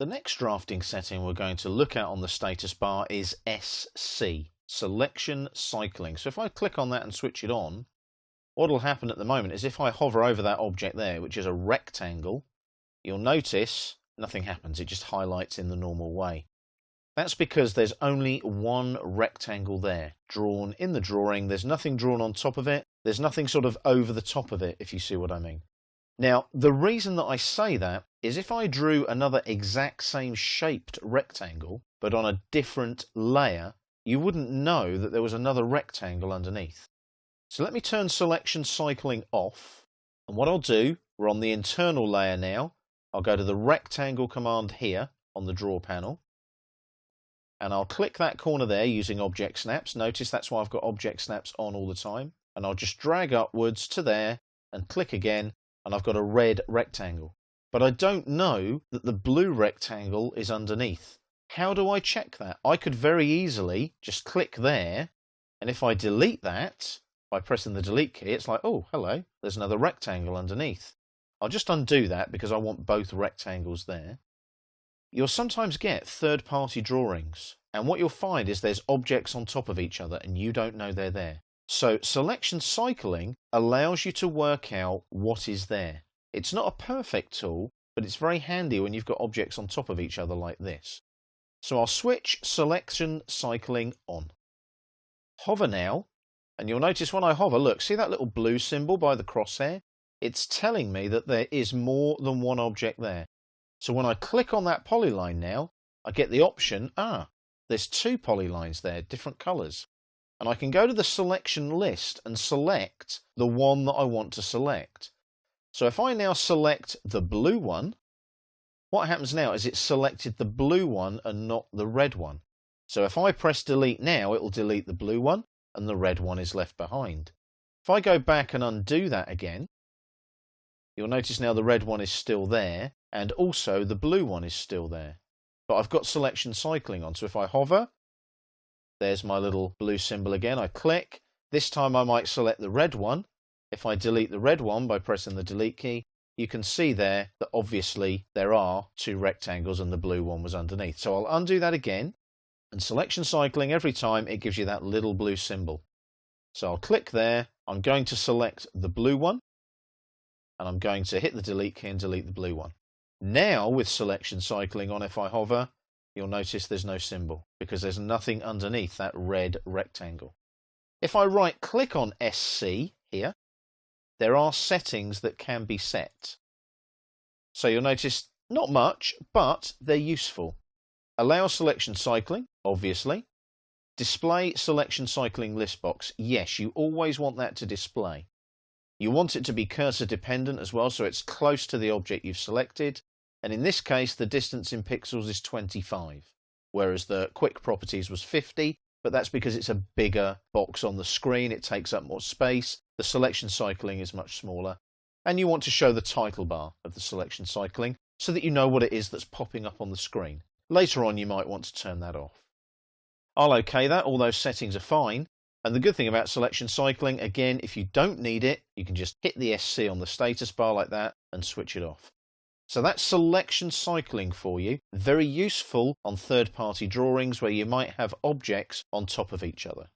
The next drafting setting we're going to look at on the status bar is SC, Selection Cycling. So if I click on that and switch it on, what will happen at the moment is if I hover over that object there, which is a rectangle, you'll notice nothing happens. It just highlights in the normal way. That's because there's only one rectangle there, drawn in the drawing. There's nothing drawn on top of it. There's nothing sort of over the top of it, if you see what I mean. Now, the reason that I say that is if I drew another exact same shaped rectangle, but on a different layer, you wouldn't know that there was another rectangle underneath. So let me turn selection cycling off. And what I'll do, we're on the internal layer now. I'll go to the rectangle command here on the draw panel. And I'll click that corner there using object snaps. Notice that's why I've got object snaps on all the time. And I'll just drag upwards to there and click again. And I've got a red rectangle. But I don't know that the blue rectangle is underneath. How do I check that? I could very easily just click there, and if I delete that by pressing the delete key, it's like, oh, hello, there's another rectangle underneath. I'll just undo that because I want both rectangles there. You'll sometimes get third-party drawings, and what you'll find is there's objects on top of each other and you don't know they're there. So selection cycling allows you to work out what is there. It's not a perfect tool, but it's very handy when you've got objects on top of each other like this. So I'll switch selection cycling on. Hover now, and you'll notice when I hover, look, see that little blue symbol by the crosshair? It's telling me that there is more than one object there. So when I click on that polyline now, I get the option, there's two polylines there, different colours. And I can go to the selection list and select the one that I want to select. So if I now select the blue one, what happens now is it's selected the blue one and not the red one. So if I press delete now, it will delete the blue one and the red one is left behind. If I go back and undo that again, you'll notice now the red one is still there and also the blue one is still there. But I've got selection cycling on, so if I hover, there's my little blue symbol again. I click. This time I might select the red one. If I delete the red one by pressing the delete key, you can see there that obviously there are two rectangles and the blue one was underneath. So I'll undo that again, and selection cycling every time it gives you that little blue symbol. So I'll click there. I'm going to select the blue one, and I'm going to hit the delete key and delete the blue one. Now with selection cycling on, if I hover, you'll notice there's no symbol because there's nothing underneath that red rectangle. If I right click on SC here, there are settings that can be set. So you'll notice not much, but they're useful. Allow selection cycling, obviously. Display selection cycling list box. Yes, you always want that to display. You want it to be cursor dependent as well, so it's close to the object you've selected. And in this case, the distance in pixels is 25, whereas the quick properties was 50, but that's because it's a bigger box on the screen. It takes up more space. The selection cycling is much smaller. And you want to show the title bar of the selection cycling so that you know what it is that's popping up on the screen. Later on, you might want to turn that off. I'll OK that. All those settings are fine. And the good thing about selection cycling, again, if you don't need it, you can just hit the SC on the status bar like that and switch it off. So that's selection cycling for you. Very useful on third-party drawings where you might have objects on top of each other.